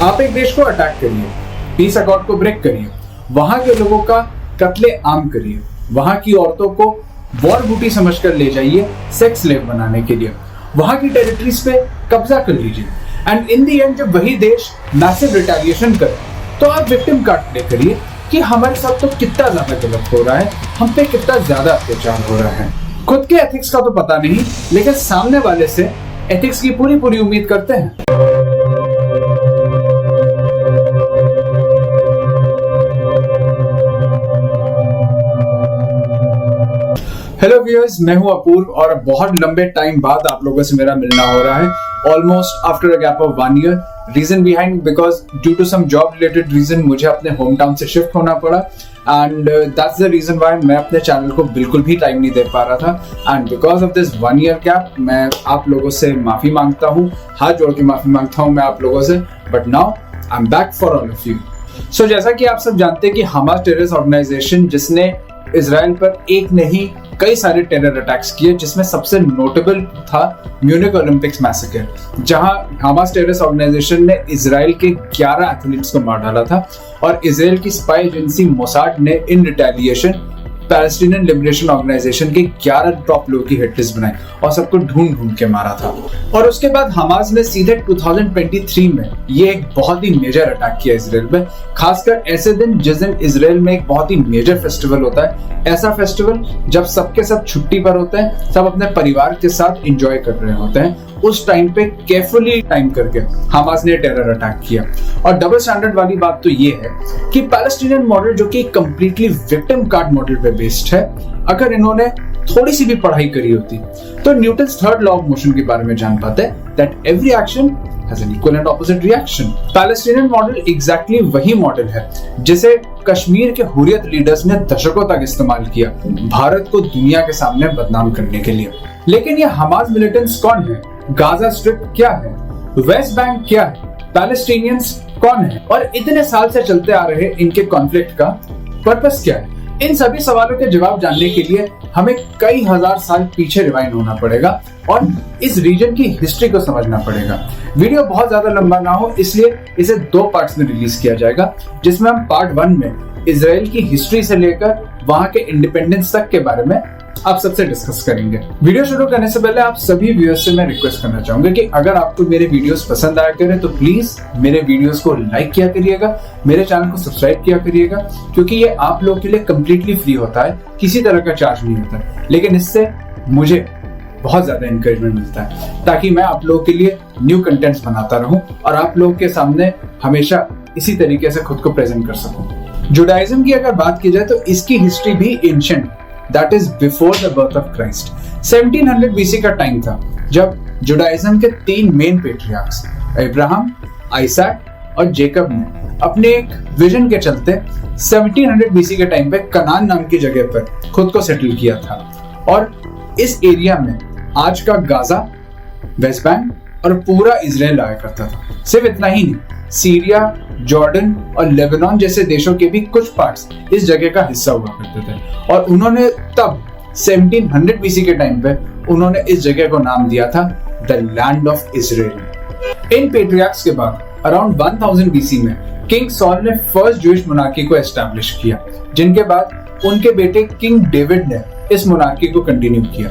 आप एक देश को अटैक करिए, पीस अकॉर्ड को ब्रेक करिए, वहां के लोगों का कत्ले आम करिए, वहां की औरतों को वॉर बूटी समझकर ले जाइए सेक्स स्लेव बनाने के लिए, वहां की टेरिटरीज पे कब्जा कर लीजिए, एंड इन दी एंड जब वही देश मैसिव रिटेलिएशन करे तो आप विक्टिम कार्ड प्ले करिए कि हमारे साथ तो कितना ज्यादा गलत हो रहा है, हम पे कितना ज्यादा अत्याचार हो रहा है। खुद के एथिक्स का तो पता नहीं, लेकिन सामने वाले से एथिक्स की पूरी उम्मीद करते हैं। हेलो व्यूअर्स, मैं हूं अपूर्व और बहुत लंबे टाइम बाद आप लोगों से मेरा मिलना हो रहा है, almost after a gap of 1 year. Reason behind because due to some job related reason मुझे अपने होम टाउन से शिफ्ट होना पड़ा and that's the reason why मैं अपने चैनल को बिल्कुल भी टाइम नहीं दे पा रहा था। And because of this 1 year gap मैं आप लोगों से माफी मांगता हूँ, हाथ जोड़ के माफी मांगता हूँ मैं आप लोगों से, but now I am back for all of you. So जैसा कि आप सब जानते हैं कि हमास टेररिस्ट ऑर्गेनाइजेशन जिसने इजराइल पर एक नहीं कई सारे टेरर अटैक्स किए, जिसमें सबसे नोटेबल था म्यूनिक ओलंपिक्स मैसेकर, जहां हमास टेररिस्ट ऑर्गेनाइजेशन ने इजराइल के 11 एथलीट्स को मार डाला था और इजराइल की स्पाई एजेंसी मोसाड ने इन रिटेलिएशन पैलेस्टीनियन लिबरेशन ऑर्गेनाइजेशन के 11 टॉप लोगों की हिट लिस्ट बनाई और सबको ढूंढ के मारा था। और उसके बाद हमास ने सीधे 2023 में ये एक बहुत ही मेजर अटैक किया इजराइल पे, खासकर ऐसे दिन जिस दिन इजराइल में एक बहुत ही मेजर फेस्टिवल होता है, ऐसा फेस्टिवल जब सबके सब छुट्टी पर होते हैं, सब अपने परिवार के साथ एंजॉय कर रहे होते हैं, उस टाइम पे केयरफुली टाइम करके हमास ने टेरर अटैक किया। और डबल स्टैंडर्ड वाली बात तो ये है कि पैलेस्टीनियन मॉडल जो कि कंप्लीटली विक्टिम कार्ड मॉडल पे बेस्ड है, अगर इन्होंने थोड़ी सी भी पढ़ाई करी होती तो Newton's third law of motion के बारे में जान पाते that every action has an equal and opposite reaction। Palestinian model exactly वही मॉडल है जिसे कश्मीर के हुर्रियत लीडर्स ने दशकों तक इस्तेमाल किया भारत को दुनिया के सामने बदनाम करने के लिए। लेकिन ये हमास मिलिटेंट्स कौन है, गाजा स्ट्रिप क्या है, वेस्ट बैंक क्या है, पैलेस्टीनियंस कौन है और इतने साल से चलते आ रहे इनके कॉन्फ्लिक्ट का पर्पस क्या है, इन सभी सवालों के जवाब जानने के लिए हमें कई हजार साल पीछे रिवाइंड होना पड़ेगा और इस रीजन की हिस्ट्री को समझना पड़ेगा। वीडियो बहुत ज्यादा लंबा ना हो इसलिए इसे 2 पार्ट्स में रिलीज किया जाएगा, जिसमें हम पार्ट 1 में इजराइल की हिस्ट्री से लेकर वहां के इंडिपेंडेंस तक के बारे में आप सबसे डिस्कस करेंगे। वीडियो शुरू करने से पहले आप सभी व्यूअर्स से मैं रिक्वेस्ट करना चाहूंगा कि अगर आपको मेरे वीडियोस पसंद आया करे तो प्लीज मेरे वीडियोस को लाइक किया करिएगा, मेरे चैनल को सब्सक्राइब किया करिएगा, क्योंकि ये आप लोगों के लिए कम्प्लीटली फ्री होता है, किसी तरह का चार्ज नहीं होता है, लेकिन इससे मुझे बहुत ज्यादा एनकरेजमेंट मिलता है ताकि मैं आप लोगों के लिए न्यू कंटेंट्स बनाता रहूं और आप लोगों के सामने हमेशा इसी तरीके से खुद को प्रेजेंट कर सकूं। जुडाइज्म की अगर बात की जाए तो इसकी हिस्ट्री भी ancient, that is before the birth of Christ. 1700 BC का टाइम था जब जुडाइज्म के 3 मेन पेट्रियार्क्स अब्राहम, आइसैक और जेकब ने अपने एक विजन के चलते 1700 BC के टाइम पे कनान नाम की जगह पर खुद को सेटल किया था और इस एरिया में आज का गाजा, वेस्ट बैंक और पूरा इजराइल आया करता था। सिर्फ इतना ही नहीं, सीरिया, जॉर्डन और लेबनान जैसे देशों के भी कुछ पार्ट्स इस जगह का हिस्सा हुआ करते थे और उन्होंने तब 1700 BC के टाइम पे उन्होंने इस जगह को नाम दिया था द लैंड ऑफ इजराइल। इन पेट्रियार्क्स के बाद अराउंड 1000 BC में किंग सॉल ने फर्स्ट जूइश मोनार्की को एस्टैब्लिश किया, जिनके बाद उनके बेटे किंग डेविड ने इस मोनार्की को कंटिन्यू किया।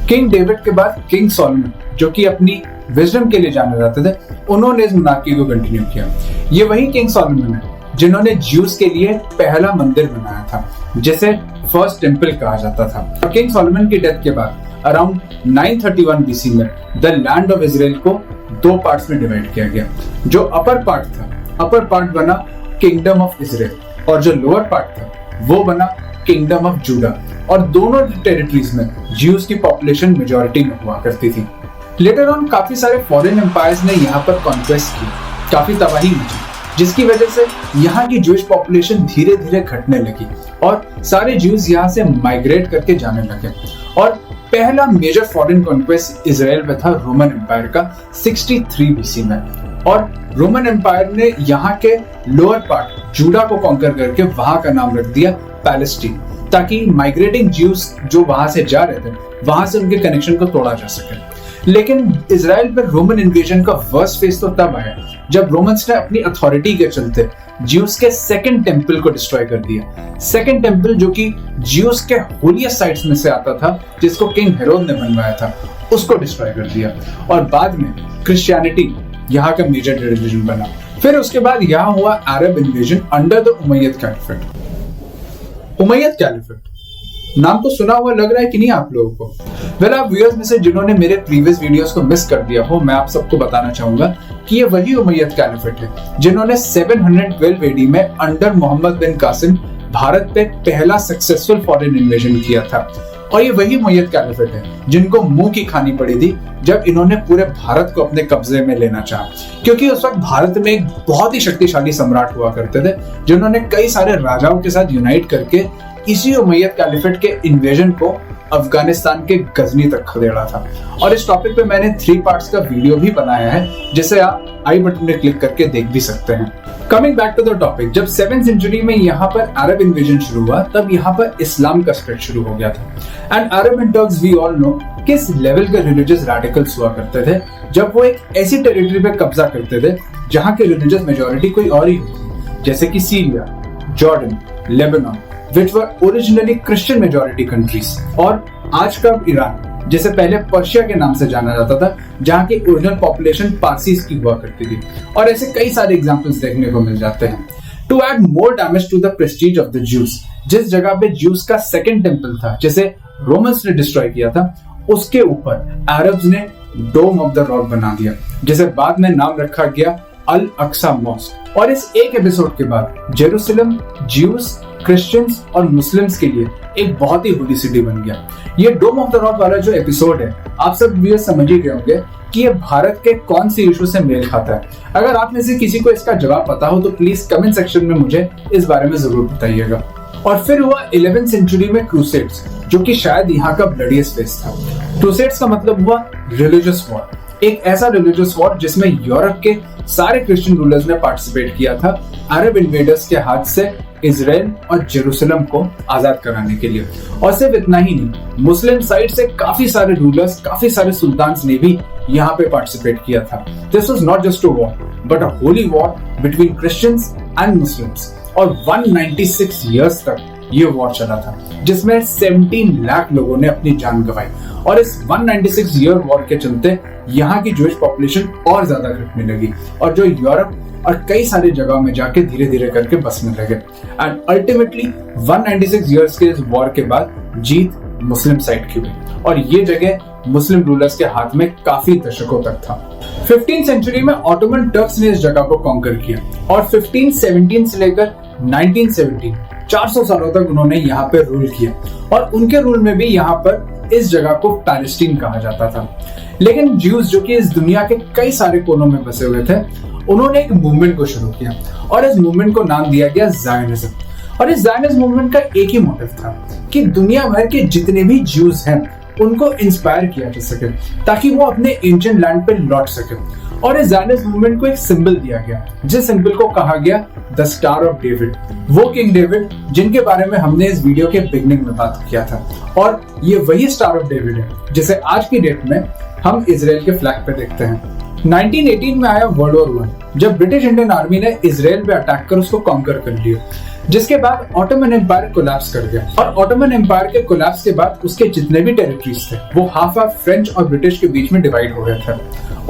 किंग डेविड के बाद किंग सॉलोमन, जो कि अपनी विजडम के लिए जाने जाते थे, उन्होंने इस मोनार्की को कंटिन्यू किया। ये वही किंग सॉलोमन है जिन्होंने ज्यूस के लिए पहला मंदिर बनाया था, जिसे फर्स्ट टेंपल कहा जाता था। किंग सॉलोमन की डेथ के बाद अराउंड 931 BC में द लैंड ऑफ इजराइल को 2 पार्ट्स में डिवाइड किया गया। जो अपर पार्ट था, अपर पार्ट बना किंगडम ऑफ इजराइल और जो लोअर पार्ट था वो बना किंगडम ऑफ जूडा और दोनों टेरिटरीज में ज्यूस की पॉपुलेशन मेजॉरिटी में हुआ करती थी। लेटर ऑन काफी सारे फॉरेन एम्पायर्स ने यहाँ पर कॉन्क्वेस्ट की, काफी तबाही मची, जिसकी वजह से यहाँ की ज्यूइश पॉपुलेशन धीरे धीरे घटने लगी और सारे ज्यूज यहाँ से माइग्रेट करके जाने लगे। और पहला मेजर फॉरेन कॉन्क्वेस्ट इजराइल में था रोमन एम्पायर का 63 BC में, और रोमन एम्पायर ने यहाँ के लोअर पार्ट जूडा को कॉन्कर करके वहां का नाम रख दिया पैलेस्टीन, ताकि माइग्रेटिंग ज्यूज जो वहां से जा रहे थे वहां से उनके कनेक्शन को तोड़ा जा सके। लेकिन इजराइल पर रोमन इन्वेजन का वर्स्ट फेज तो तब आया जब रोमन्स ने अपनी अथॉरिटी के चलते ज्यूस के सेकंड टेंपल को डिस्ट्रॉय कर दिया। सेकंड टेंपल जो कि ज्यूस के होलिएस्ट साइट्स में से आता था, जिसको किंग हेरोद ने बनवाया था, उसको डिस्ट्रॉय कर दिया। और बाद में क्रिश्चियनिटी यहाँ का मेजर रिलीजन बना। फिर उसके बाद यहाँ हुआ Arab invasion under the Umayyad caliphate. Umayyad caliphate नाम तो सुना हुआ लग रहा है कि नहीं आप लोगों को? वेल, आप व्यूअर्स में से जिन्होंने मेरे प्रीवियस वीडियोस को मिस कर दिया हो, मैं आप सबको बताना चाहूंगा कि ये वही उमैयद कैलिफेट है जिन्होंने 712 AD में अंडर मोहम्मद बिन कासिम भारत पे पहला सक्सेसफुल फॉरेन इन्वेजन किया था। और ये वही उमैयद कैलिफेट है जिनको मुंह की खानी पड़ी थी जब इन्होंने पूरे भारत को अपने कब्जे में लेना चाहा, क्योंकि उस वक्त भारत में एक बहुत ही शक्तिशाली सम्राट हुआ करते थे जिन्होंने कई सारे राजाओं के साथ यूनाइट करके इसी उमैयद कैलिफेट के इन्वेजन को अफगानिस्तान के गजनी तक खदेड़ा था। और इस टॉपिक पे मैंने 3 पार्ट्स का वीडियो भी बनाया है, जिसे आप आई बटन में क्लिक करके देख भी सकते हैं। Coming back to the topic, जब 7th सेंचुरी में यहाँ पर अरब इन्वेजन शुरू हुआ, तब यहाँ पर इस्लाम का स्प्रेड शुरू हो गया था। And Arab and Turks we all know किस लेवल के रिलीजियस रैडिकल्स हुआ करते थे जब वो एक ऐसी टेरिटरी पे कब्जा करते थे जहाँ के रिलीजियस मेजोरिटी कोई और ही होती, जैसे कि Syria, Jordan, Lebanon, which were originally Christian majority countries, और आज का ईरान, जिसे पहले पर्शिया के नाम से जाना जाता था, जहाँ की ओरिजिनल पॉपुलेशन पारसीज की हुआ करती थी। और ऐसे कई सारे एग्जांपल्स देखने को मिल जाते हैं। To add more damage to the prestige of the Jews, जिस जगह पे ज्यूज का सेकंड टेंपल था जिसे रोमन्स ने डिस्ट्रॉय किया था, उसके ऊपर अरब्स ने डोम ऑफ द रॉक बना दिया, जिसे बाद में नाम रखा गया अल अक्सा मॉस्क। और इस एक एपिसोड के बाद जेरूसलम ज्यूज, क्रिश्चियंस और मुस्लिम्स के लिए एक बहुत ही होली सिटी बन गया। ये डोम ऑफ द रॉक वाला जो एपिसोड है, आप सब व्यूअर्स समझ ही गए होंगे कि ये भारत के कौन सी इशू से मेल खाता है। अगर आप में से किसी को इसका जवाब पता हो तो प्लीज कमेंट सेक्शन में मुझे इस बारे में जरूर बताइएगा। और फिर हुआ 11th सेंचुरी में क्रूसेड्स, जो कि शायद यहाँ का ब्लडीएस्ट फेस था। क्रूसेड्स का मतलब हुआ रिलीजियस वॉर, एक ऐसा रिलीजियस वॉर जिसमें यूरोप के सारे क्रिश्चियन रूलर्स ने पार्टिसिपेट किया था अरब इन्वेडर्स के हाथ से इजराइल और जेरूसलम को आजाद कराने के लिए। और सिर्फ इतना ही नहीं, मुस्लिम साइड से काफी सारे रूलर्स, काफी सारे सुल्तान्स ने भी यहाँ पे पार्टिसिपेट किया था। This was not just a war but a holy war between Christians and Muslims. और 196 इयर्स तक ये वॉर चला था, जिसमें 17 लाख लोगों ने अपनी जान गंवाई। और इस 196 ईयर वॉर के चलते यहाँ की ज्यूइश पॉपुलेशन और ज्यादा घटने लगी, और जो यूरोप और कई सारे जगहों में जाके धीरे धीरे करके बसने लगे। एंड अल्टीमेटली 196 इयर्स के इस वॉर के बाद जीत मुस्लिम साइड की हुई, और ये जगह मुस्लिम रूलर्स के हाथ में काफी दशकों तक था। 15th सेंचुरी में ऑटोमन टर्क्स ने इस जगह को कॉन्कर किया, और 1517 से लेकर 1917 400 सालों तक उन्होंने यहाँ पे रूल किया। और उनके रूल में भी यहाँ पर इस जगह को पैलेस्टीन कहा जाता था। लेकिन ज्यूज, जो कि इस दुनिया के कई सारे कोनों में बसे हुए थे, उन्होंने एक मूवमेंट को शुरू किया, और इस मूवमेंट को नाम दिया गया ज़ायनिज्म। और इस ज़ायनिज्म मूवमेंट का एक ही मोटिव था कि दुनिया भर के जितने भी ज्यूज हैं उनको इंस्पायर किया जा सके, ताकि वो अपने एंशिएंट लैंड पे लौट सके। और इस ज़ायनिज्म मूवमेंट को एक सिंबल दिया गया, जिस सिंबल को कहा गया द स्टार ऑफ डेविड। वो किंग डेविड जिनके बारे में हमने इस वीडियो के बिगनिंग में बात किया था, और ये वही स्टार ऑफ डेविड है जिसे आज की डेट में हम इजराइल के फ्लैग पे देखते हैं। 1918 में आया वर्ल्ड वॉर 1, जब ब्रिटिश इंडियन आर्मी ने इजराइल पे अटैक कर उसको कॉन्कर कर लिया, जिसके बाद ऑटोमन एम्पायर कोलैप्स कर गया। और ऑटोमन एम्पायर के कोलैप्स के बाद उसके जितने भी टेरिटरीज थे वो हाफ फ्रेंच और ब्रिटिश के बीच में डिवाइड हो गए थे।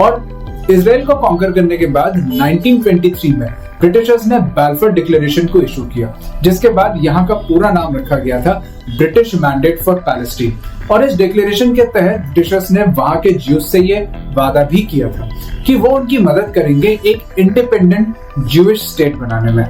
और इजराइल को कॉन्कर करने के बाद 1923 में ब्रिटिशर्स ने बैलफोर डिक्लेरेशन को इशू किया, जिसके बाद यहाँ का पूरा नाम रखा गया था ब्रिटिश मैंडेट फॉर पैलेस्टीन। और इस डिक्लेरेशन के तहत ब्रिटिशर्स ने वहां के ज्यूज से ये वादा भी किया था कि वो उनकी मदद करेंगे एक इंडिपेंडेंट ज्यूइश स्टेट बनाने में।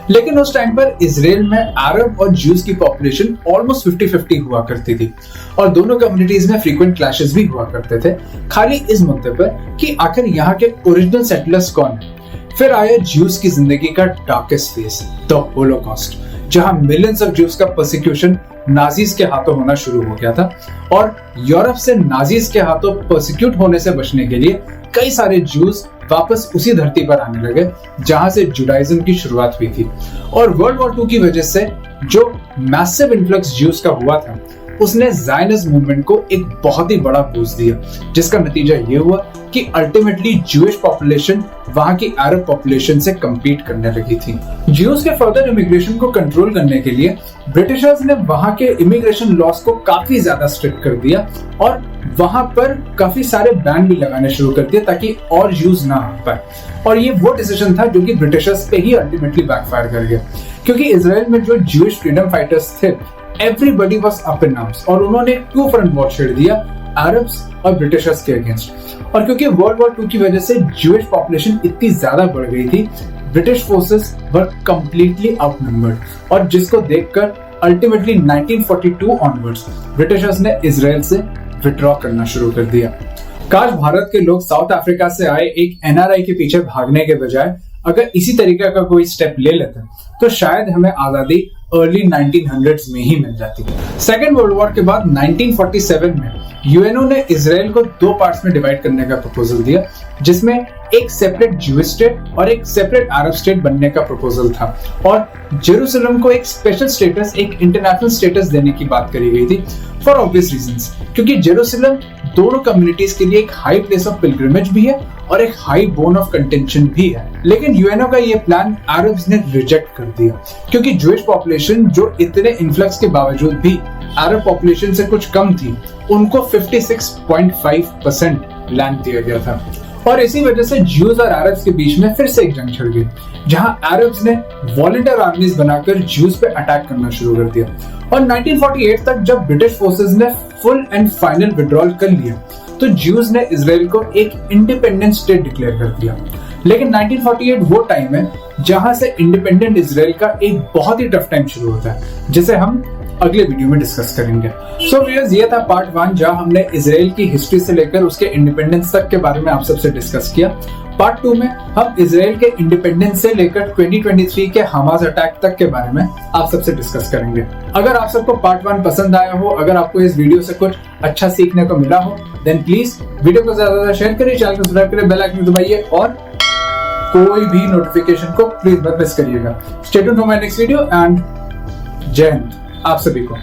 लेकिन उस टाइम पर इजराइल में अरब और ज्यूज की पॉपुलेशन ऑलमोस्ट 50-50 हुआ करती थी, और दोनों कम्युनिटीज में फ्रीक्वेंट क्लैशेस भी हुआ करते थे, खाली इस मुद्दे पर कि आखिर यहाँ के ओरिजिनल सेटलर्स कौन है। फिर आया ज्यूज की जिंदगी का डार्केस्ट फेज, द होलोकॉस्ट, जहां मिलियंस ऑफ ज्यूज का परसिक्यूशन नाजीज के हाथों होना शुरू हो गया था। और यूरोप से नाजीज के हाथों परसिक्यूट होने से बचने के लिए कई सारे ज्यूज वापस उसी धरती पर आने लगे जहां से जुडाइज्म की शुरुआत हुई थी। और वर्ल्ड वॉर 2 की वजह से जो मैसिव इन्फ्लक्स ज्यूज का हुआ था, उसने ज़ायनिज़्म मूवमेंट को एक बहुत ही बड़ा बूस्ट दिया, जिसका नतीजा ये हुआ कि अल्टीमेटली ज्यूइश पॉपुलेशन वहां की अरब पॉपुलेशन से कम्पीट करने लगी थी। ज्यूज के फर्दर इमिग्रेशन को कंट्रोल करने के लिए ब्रिटिशर्स ने वहां के इमिग्रेशन लॉस को काफी ज्यादा स्ट्रिक्ट कर दिया और वहां पर काफी सारे बैन भी लगाने शुरू कर दिए ताकि और ज्यूज ना आ पाए। और ये वो डिसीजन था जो कि ब्रिटिशर्स पे ही अल्टीमेटली बैकफायर कर गया, क्योंकि इजराइल में जो ज्यूइश फ्रीडम फाइटर्स थे everybody was up in arms और उन्होंने टू फ्रंट वॉर छेड़ दिया, अरब्स और ब्रिटिशर्स के अगेंस्ट। और क्योंकि वर्ल्ड वॉर 2 की वजह से ज्यूइश पॉपुलेशन इतनी ज्यादा बढ़ गई थी, ब्रिटिश फोर्सेस वर कंप्लीटली आउटनंबर्ड और जिसको देखकर अल्टीमेटली 1942 ऑनवर्ड्स ब्रिटिशर्स ने इजराइल से विड्रॉ करना शुरू कर दिया। काश भारत के लोग साउथ अफ्रीका से आए एक एनआरआई के पीछे भागने के बजाय अगर इसी तरीके का कोई स्टेप ले लेते तो शायद हमें आजादी अर्ली 1900s में ही मिल जाती। सेकेंड वर्ल्ड वॉर के बाद 1947 में यूएनओ ने इजराइल को 2 पार्ट्स में डिवाइड करने का प्रपोजल दिया, जिसमें एक सेपरेट ज्यूइश स्टेट और एक सेपरेट अरब स्टेट बनने का प्रपोजल था और जेरूसलम को एक स्पेशल स्टेटस, एक इंटरनेशनल स्टेटस देने की बात करी गई थी फॉर ऑब्वियस रीजंस, क्योंकि जेरूसलम दोनों कम्युनिटीज के लिए एक हाई प्लेस ऑफ पिलग्रिमेज भी है और एक हाई बोन ऑफ कंटेंशन भी है। लेकिन यूएनओ का ये प्लान अरब्स ने रिजेक्ट कर दिया, क्योंकि ज्यूइश पॉपुलेशन जो इतने इन्फ्लक्स के बावजूद भी अरब पॉपुलेशन से कुछ कम थी, उनको 56.5% लैंड दिया गया था। और इसी वजह से ज्यूज और अरब्स के बीच में फिर से एक जंग छिड़ गई, जहां अरब्स ने वॉलंटियर आर्मीज बनाकर ज्यूज पे अटैक करना शुरू कर दिया। और 1948 तक जब ब्रिटिश फोर्सेस ने फुल एंड फाइनल विड्रॉल कर लिया तो ज्यूज ने इजराइल को एक इंडिपेंडेंट स्टेट डिक्लेयर कर दिया। लेकिन 1948 वो टाइम है जहां से इंडिपेंडेंट इजराइल का एक बहुत ही टफ टाइम शुरू होता है, जिसे हम अगले वीडियो में डिस्कस करेंगे। सो व्यूअर्स, ये था पार्ट 1 जहां हमने इजराइल की हिस्ट्री से लेकर उसके इंडिपेंडेंस तक के बारे में आप सबसे डिस्कस किया। पार्ट 2 में हम इजराइल के इंडिपेंडेंस से लेकर 2023 के हमास अटैक तक के बारे में आप सबसे डिस्कस करेंगे। अगर आप सबको पार्ट 1 पसंद आया हो, अगर आपको इस वीडियो से कुछ अच्छा सीखने को मिला हो, देन प्लीज वीडियो को ज्यादा से ज्यादा शेयर करिए, चैनल को सब्सक्राइब करिए, बेल आइकन दबाइए और कोई भी नोटिफिकेशन को प्लीज मत मिस करिएगा। Stay tuned for my next video and जय हिंद आप सभी को।